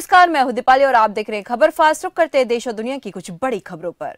नमस्कार, मैं हूं दीपाली और आप देख रहे हैं खबर फास्ट। रुक करते हैं देश और दुनिया की कुछ बड़ी खबरों पर।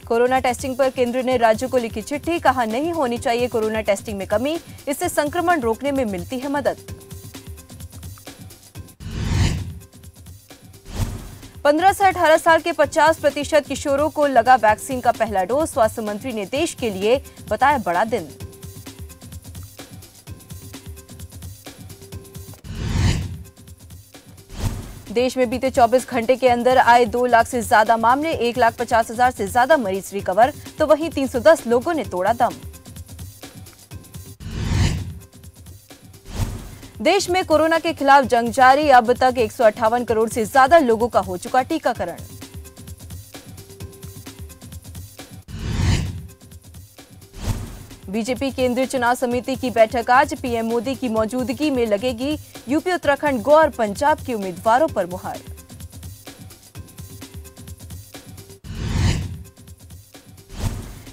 कोरोना टेस्टिंग पर केंद्र ने राज्यों को लिखी चिट्ठी, कहा नहीं होनी चाहिए कोरोना टेस्टिंग में कमी, इससे संक्रमण रोकने में मिलती है मदद। 15 से 18 साल के 50% किशोरों को लगा वैक्सीन का पहला डोज। स्वास्थ्य मंत्री ने देश के लिए बताया बड़ा दिन। देश में बीते 24 घंटे के अंदर आए 2 लाख से ज्यादा मामले, 1,50,000 से ज्यादा मरीज रिकवर, तो वहीं 310 लोगों ने तोड़ा दम। देश में कोरोना के खिलाफ जंग जारी, अब तक 158 करोड़ से ज्यादा लोगों का हो चुका टीकाकरण। बीजेपी केंद्रीय चुनाव समिति की बैठक आज, पीएम मोदी की मौजूदगी में लगेगी यूपी, उत्तराखंड, गोवा और पंजाब के उम्मीदवारों पर मुहर।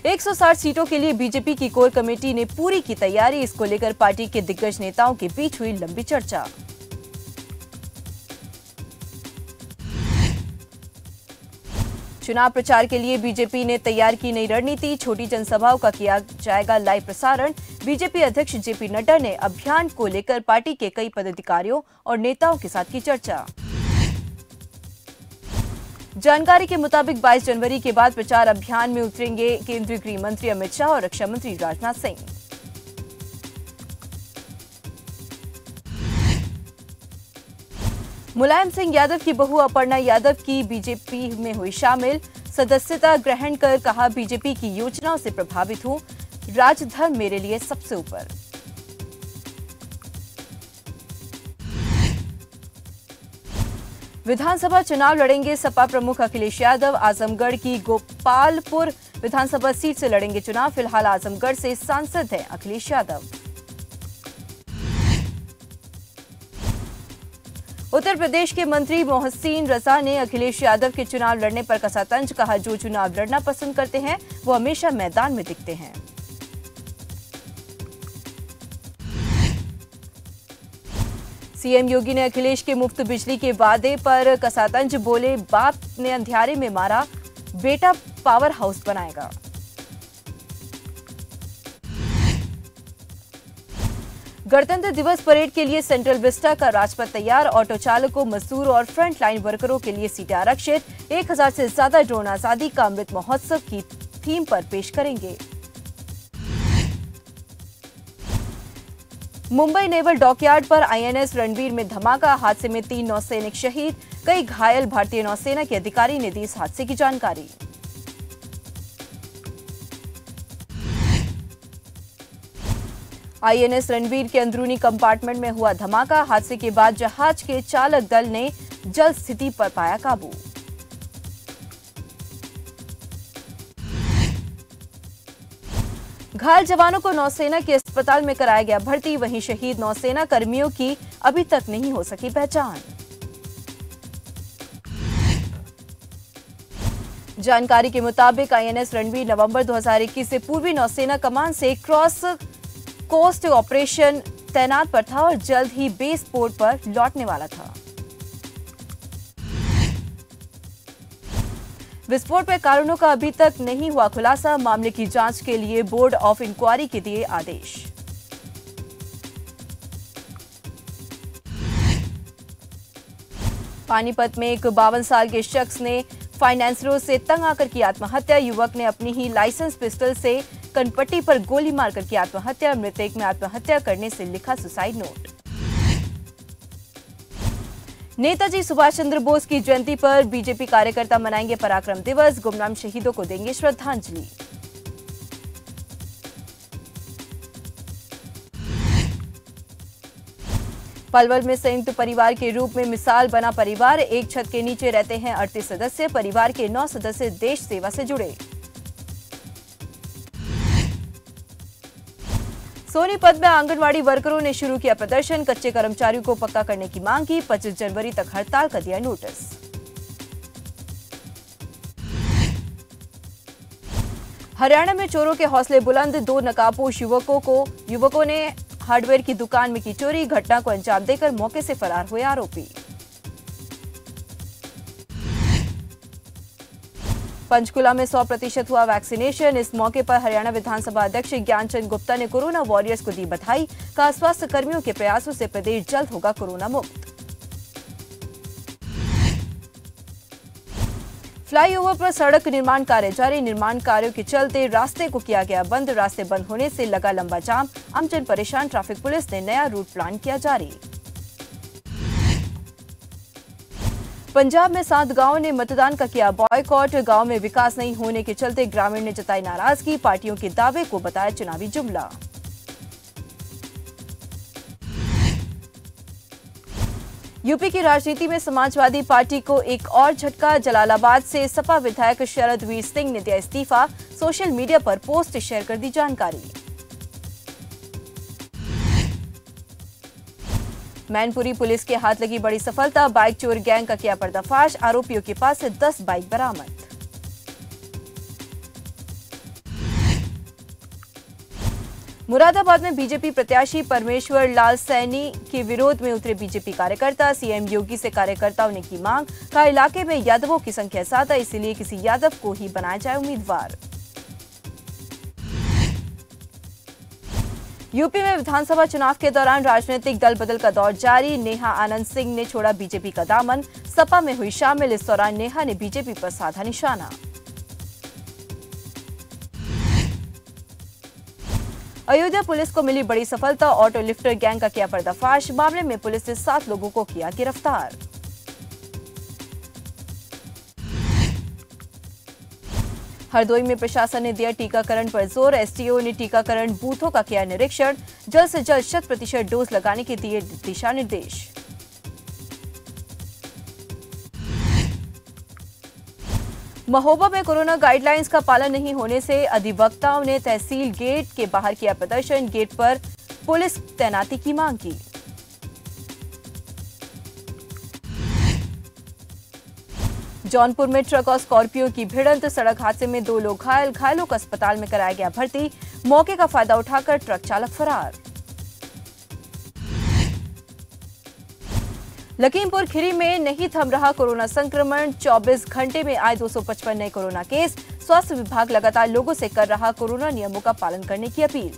एक 160 सीटों के लिए बीजेपी की कोर कमेटी ने पूरी की तैयारी, इसको लेकर पार्टी के दिग्गज नेताओं के बीच हुई लंबी चर्चा। चुनाव प्रचार के लिए बीजेपी ने तैयार की नई रणनीति, छोटी जनसभाओं का किया जाएगा लाइव प्रसारण। बीजेपी अध्यक्ष जेपी नड्डा ने अभियान को लेकर पार्टी के कई पदाधिकारियों और नेताओं के साथ की चर्चा। जानकारी के मुताबिक 22 जनवरी के बाद प्रचार अभियान में उतरेंगे केंद्रीय गृह मंत्री अमित शाह और रक्षा मंत्री राजनाथ सिंह। मुलायम सिंह यादव की बहू अपर्णा यादव की बीजेपी में हुई शामिल, सदस्यता ग्रहण कर कहा बीजेपी की योजनाओं से प्रभावित हूं, राजधर्म मेरे लिए सबसे ऊपर। विधानसभा चुनाव लड़ेंगे सपा प्रमुख अखिलेश यादव, आजमगढ़ की गोपालपुर विधानसभा सीट से लड़ेंगे चुनाव। फिलहाल आजमगढ़ से सांसद हैं अखिलेश यादव। उत्तर प्रदेश के मंत्री मोहसिन रजा ने अखिलेश यादव के चुनाव लड़ने पर कसा तंज, कहा जो चुनाव लड़ना पसंद करते हैं वो हमेशा मैदान में दिखते हैं। सीएम योगी ने अखिलेश के मुफ्त बिजली के वादे पर कसा तंज, बोले बाप ने अंधियारे में मारा, बेटा पावर हाउस बनाएगा। गणतंत्र दिवस परेड के लिए सेंट्रल विस्टा का राजपथ तैयार, ऑटो चालकों, मजदूरों और फ्रंट लाइन वर्करों के लिए सीटें आरक्षित। 1000 से ज्यादा ड्रोन आजादी का अमृत महोत्सव की थीम पर पेश करेंगे। मुंबई नेवल डॉकयार्ड पर आईएनएस रणवीर में धमाका, हादसे में 3 नौसैनिक शहीद, कई घायल। भारतीय नौसेना के अधिकारी ने दी इस हादसे की जानकारी। आईएनएस रणवीर के अंदरूनी कंपार्टमेंट में हुआ धमाका, हादसे के बाद जहाज के चालक दल ने जल स्थिति पर पाया काबू। घायल जवानों को नौसेना के अस्पताल में कराया गया भर्ती, वहीं शहीद नौसेना कर्मियों की अभी तक नहीं हो सकी पहचान। जानकारी के मुताबिक आईएनएस रणवीर नवंबर 2021 से पूर्वी नौसेना कमान से क्रॉस कोस्ट ऑपरेशन तैनात पर था और जल्द ही बेस पोर्ट पर लौटने वाला था। विस्फोट के कारणों का अभी तक नहीं हुआ खुलासा, मामले की जांच के लिए बोर्ड ऑफ इंक्वायरी के दिए आदेश। पानीपत में एक 52 साल के शख्स ने फाइनेंसरों से तंग आकर की आत्महत्या, युवक ने अपनी ही लाइसेंस पिस्टल से कनपट्टी पर गोली मारकर की आत्महत्या, मृतक में आत्महत्या करने से लिखा सुसाइड नोट। नेताजी सुभाष चंद्र बोस की जयंती पर बीजेपी कार्यकर्ता मनाएंगे पराक्रम दिवस, गुमनाम शहीदों को देंगे श्रद्धांजलि। पलवल में संयुक्त परिवार के रूप में मिसाल बना परिवार, एक छत के नीचे रहते हैं 38 सदस्य, परिवार के 9 सदस्य देश सेवा से जुड़े। सोनीपत में आंगनवाड़ी वर्करों ने शुरू किया प्रदर्शन, कच्चे कर्मचारियों को पक्का करने की मांग की, 25 जनवरी तक हड़ताल का दिया नोटिस। हरियाणा में चोरों के हौसले बुलंद, 2 नकाबपोश युवकों ने हार्डवेयर की दुकान में की चोरी, घटना को अंजाम देकर मौके से फरार हुए आरोपी। पंचकुला में 100% हुआ वैक्सीनेशन। इस मौके पर हरियाणा विधानसभा अध्यक्ष ज्ञानचंद गुप्ता ने कोरोना वॉरियर्स को दी बधाई। कहा, स्वास्थ्य कर्मियों के प्रयासों से प्रदेश जल्द होगा कोरोना मुक्त। फ्लाईओवर पर सड़क निर्माण कार्य जारी। निर्माण कार्यों के चलते रास्ते को किया गया बंद। रास्ते बंद होने से लगा लंबा जाम। आमजन परेशान। ट्रैफिक पुलिस ने नया रूट प्लान किया जारी। पंजाब में 7 गांवों ने मतदान का किया बॉयकॉट। गांव में विकास नहीं होने के चलते ग्रामीण ने जताई नाराजगी। पार्टियों के दावे को बताया चुनावी जुमला। यूपी की राजनीति में समाजवादी पार्टी को एक और झटका। जलालाबाद से सपा विधायक शरदवीर सिंह ने दिया इस्तीफा। सोशल मीडिया पर पोस्ट शेयर कर दी जानकारी। मैनपुरी पुलिस के हाथ लगी बड़ी सफलता। बाइक चोर गैंग का किया पर्दाफाश। आरोपियों के पास से 10 बाइक बरामद। मुरादाबाद में बीजेपी प्रत्याशी परमेश्वर लाल सैनी के विरोध में उतरे बीजेपी कार्यकर्ता। सीएम योगी से कार्यकर्ताओं ने की मांग। कहा, इलाके में यादवों की संख्या ज्यादा, इसलिए किसी यादव को ही बनाया जाए उम्मीदवार। यूपी में विधानसभा चुनाव के दौरान राजनीतिक दल बदल का दौर जारी। नेहा आनंद सिंह ने छोड़ा बीजेपी का दामन। सपा में हुई शामिल। इस दौरान नेहा ने बीजेपी पर साधा निशाना। अयोध्या पुलिस को मिली बड़ी सफलता। ऑटो लिफ्टर गैंग का किया पर्दाफाश। मामले में पुलिस ने 7 लोगों को किया गिरफ्तार। हरदोई में प्रशासन ने दिया टीकाकरण पर जोर। एसटीओ ने टीकाकरण बूथों का किया निरीक्षण। जल्द से जल्द 100% डोज लगाने के दिए दिशा निर्देश। महोबा में कोरोना गाइडलाइंस का पालन नहीं होने से अधिवक्ताओं ने तहसील गेट के बाहर किया प्रदर्शन। गेट पर पुलिस तैनाती की मांग की। जौनपुर में ट्रक और स्कॉर्पियो की भिड़ंत। सड़क हादसे में 2 लोग घायल। घायलों को अस्पताल में कराया गया भर्ती। मौके का फायदा उठाकर ट्रक चालक फरार। लखीमपुर खीरी में नहीं थम रहा कोरोना संक्रमण। 24 घंटे में आए 255 नए कोरोना केस। स्वास्थ्य विभाग लगातार लोगों से कर रहा कोरोना नियमों का पालन करने की अपील।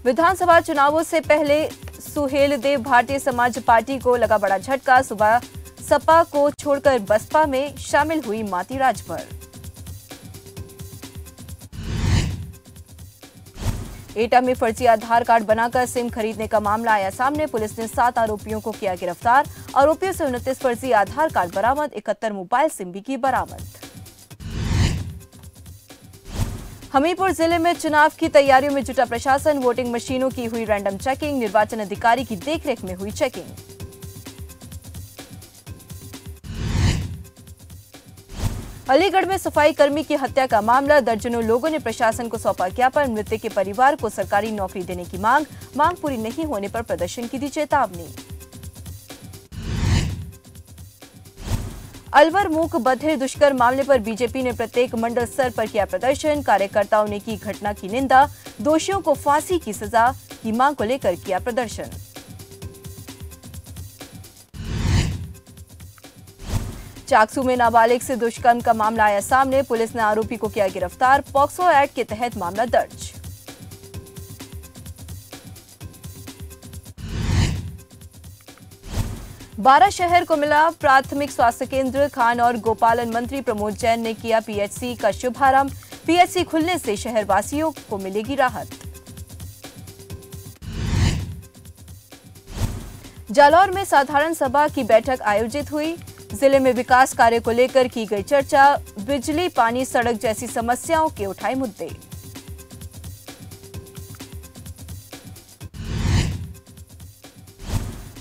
विधानसभा चुनावों से पहले सुहेलदेव भारतीय समाज पार्टी को लगा बड़ा झटका। सुबह सपा को छोड़कर बसपा में शामिल हुई माती राजभर। एटा में फर्जी आधार कार्ड बनाकर सिम खरीदने का मामला आया सामने। पुलिस ने 7 आरोपियों को किया गिरफ्तार। आरोपियों से 29 फर्जी आधार कार्ड बरामद। 71 मोबाइल सिम भी की बरामद। हमीरपुर जिले में चुनाव की तैयारियों में जुटा प्रशासन। वोटिंग मशीनों की हुई रैंडम चेकिंग। निर्वाचन अधिकारी की देखरेख में हुई चेकिंग। अलीगढ़ में सफाई कर्मी की हत्या का मामला। दर्जनों लोगों ने प्रशासन को सौंपा ज्ञापन। मृतक के परिवार को सरकारी नौकरी देने की मांग पूरी नहीं होने पर प्रदर्शन की दी चेतावनी। अलवर मूक बधिर दुष्कर्म मामले पर बीजेपी ने प्रत्येक मंडल स्तर पर किया प्रदर्शन। कार्यकर्ताओं ने की घटना की निंदा। दोषियों को फांसी की सजा की मांग को लेकर किया प्रदर्शन। चाकसू में नाबालिग से दुष्कर्म का मामला आया सामने। पुलिस ने आरोपी को किया गिरफ्तार। पॉक्सो एक्ट के तहत मामला दर्ज। बारा शहर को मिला प्राथमिक स्वास्थ्य केंद्र। खान और गोपालन मंत्री प्रमोद जैन ने किया पीएचसी का शुभारंभ। पीएचसी खुलने से शहरवासियों को मिलेगी राहत। जालौर में साधारण सभा की बैठक आयोजित हुई। जिले में विकास कार्य को लेकर की गई चर्चा। बिजली, पानी, सड़क जैसी समस्याओं के उठाए मुद्दे।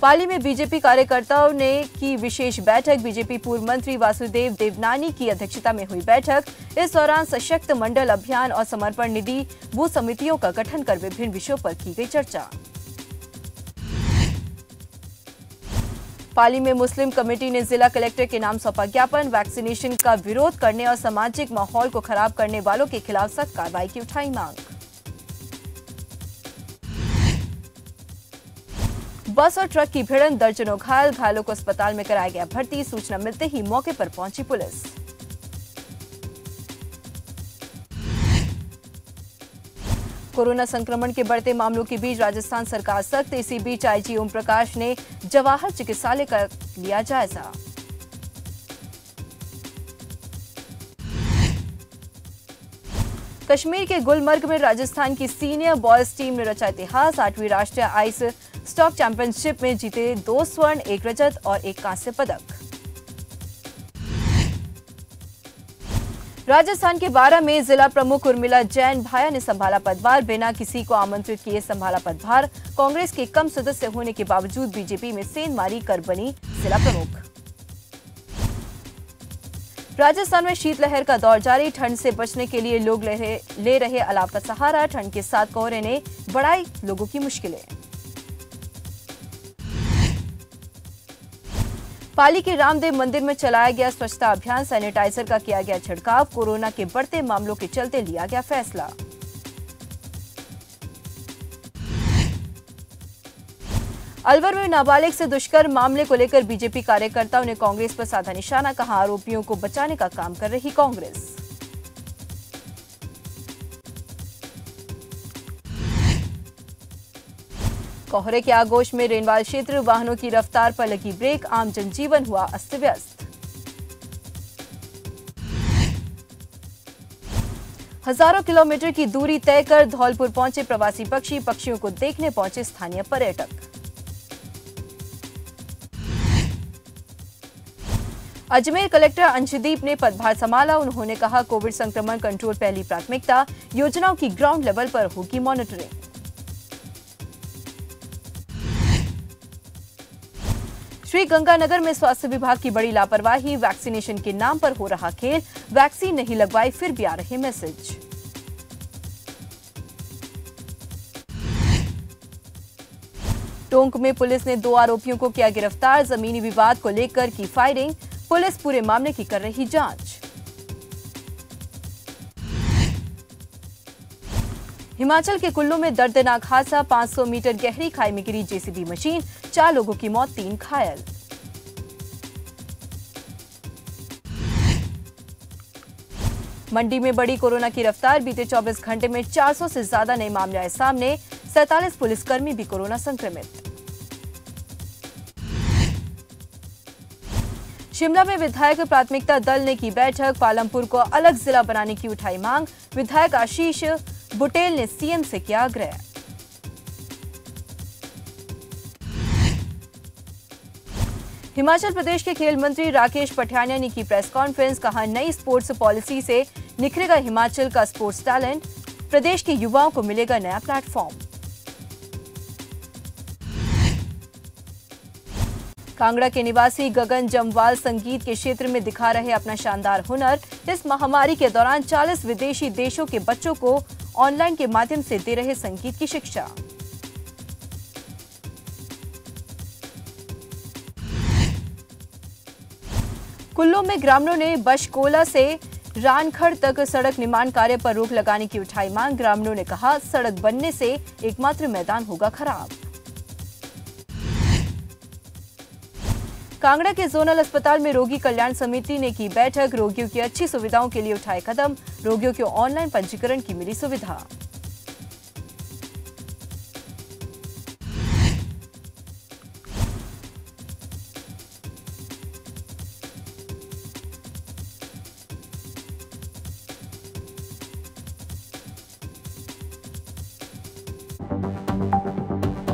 पाली में बीजेपी कार्यकर्ताओं ने की विशेष बैठक। बीजेपी पूर्व मंत्री वासुदेव देवनानी की अध्यक्षता में हुई बैठक। इस दौरान सशक्त मंडल अभियान और समर्पण निधि बूथ समितियों का गठन कर विभिन्न विषयों पर की गई चर्चा। पाली में मुस्लिम कमेटी ने जिला कलेक्टर के नाम सौंपा ज्ञापन। वैक्सीनेशन का विरोध करने और सामाजिक माहौल को खराब करने वालों के खिलाफ सख्त कार्रवाई की उठाई मांग। बस और ट्रक की भिड़ंत, दर्जनों घायल, घायलों को अस्पताल में कराया गया भर्ती। सूचना मिलते ही मौके पर पहुंची पुलिस। कोरोना संक्रमण के बढ़ते मामलों के बीच राजस्थान सरकार सख्त। इसी बीच आईजी ओम प्रकाश ने जवाहर चिकित्सालय का लिया जायजा। कश्मीर के गुलमर्ग में राजस्थान की सीनियर बॉयज टीम ने रचा इतिहास। 8वीं राष्ट्रीय आइस स्टॉक चैंपियनशिप में जीते 2 स्वर्ण, 1 रजत और 1 कांस्य पदक। राजस्थान के बारां में जिला प्रमुख उर्मिला जैन भाया ने संभाला पदभार। बिना किसी को आमंत्रित किए संभाला पदभार। कांग्रेस के कम सदस्य होने के बावजूद बीजेपी में सेंध मारी कर बनी जिला प्रमुख। राजस्थान में शीतलहर का दौर जारी। ठंड से बचने के लिए लोग ले रहे अलाव का सहारा। ठंड के साथ कोहरे ने बढ़ाई लोगों की मुश्किलें। पाली के रामदेव मंदिर में चलाया गया स्वच्छता अभियान। सैनिटाइजर का किया गया छिड़काव। कोरोना के बढ़ते मामलों के चलते लिया गया फैसला। अलवर में नाबालिग से दुष्कर्म मामले को लेकर बीजेपी कार्यकर्ताओं ने कांग्रेस पर साधा निशाना। कहा, आरोपियों को बचाने का काम कर रही कांग्रेस। कोहरे के आगोश में रेनवाल क्षेत्र, वाहनों की रफ्तार पर लगी ब्रेक। आम जनजीवन हुआ अस्त व्यस्त। हजारों किलोमीटर की दूरी तय कर धौलपुर पहुंचे प्रवासी पक्षी। पक्षियों को देखने पहुंचे स्थानीय पर्यटक। अजमेर कलेक्टर अंशदीप ने पदभार संभाला। उन्होंने कहा, कोविड संक्रमण कंट्रोल पहली प्राथमिकता। योजनाओं की ग्राउंड लेवल पर होगी मॉनिटरिंग। श्री गंगानगर में स्वास्थ्य विभाग की बड़ी लापरवाही। वैक्सीनेशन के नाम पर हो रहा खेल। वैक्सीन नहीं लगवाई फिर भी आ रहे मैसेज। टोंक में पुलिस ने 2 आरोपियों को किया गिरफ्तार। जमीनी विवाद को लेकर की फायरिंग। पुलिस पूरे मामले की कर रही जांच। हिमाचल के कुल्लू में दर्दनाक हादसा। 500 मीटर गहरी खाई में गिरी जेसीबी मशीन। 4 लोगों की मौत, 3 घायल। मंडी में बढ़ी कोरोना की रफ्तार। बीते 24 घंटे में 400 से ज्यादा नए मामले आए सामने। 47 पुलिसकर्मी भी कोरोना संक्रमित। शिमला में विधायक प्राथमिकता दल ने की बैठक। पालमपुर को अलग जिला बनाने की उठाई मांग। विधायक आशीष बुटेल ने सीएम से किया आग्रह। हिमाचल प्रदेश के खेल मंत्री राकेश पठानिया ने की प्रेस कॉन्फ्रेंस। कहा, नई स्पोर्ट्स पॉलिसी से निखरेगा हिमाचल का स्पोर्ट्स टैलेंट। प्रदेश के युवाओं को मिलेगा नया प्लेटफॉर्म। कांगड़ा के निवासी गगन जमवाल संगीत के क्षेत्र में दिखा रहे अपना शानदार हुनर। इस महामारी के दौरान 40 विदेशी देशों के बच्चों को ऑनलाइन के माध्यम से दे रहे संगीत की शिक्षा। कुल्लू में ग्रामीणों ने बशकोला से रानखड़ तक सड़क निर्माण कार्य पर रोक लगाने की उठाई मांग। ग्रामीणों ने कहा, सड़क बनने से एकमात्र मैदान होगा खराब। कांगड़ा के जोनल अस्पताल में रोगी कल्याण समिति ने की बैठक। रोगियों की अच्छी सुविधाओं के लिए उठाए कदम। रोगियों को ऑनलाइन पंजीकरण की मिली सुविधा।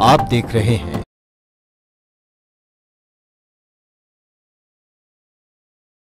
आप देख रहे हैं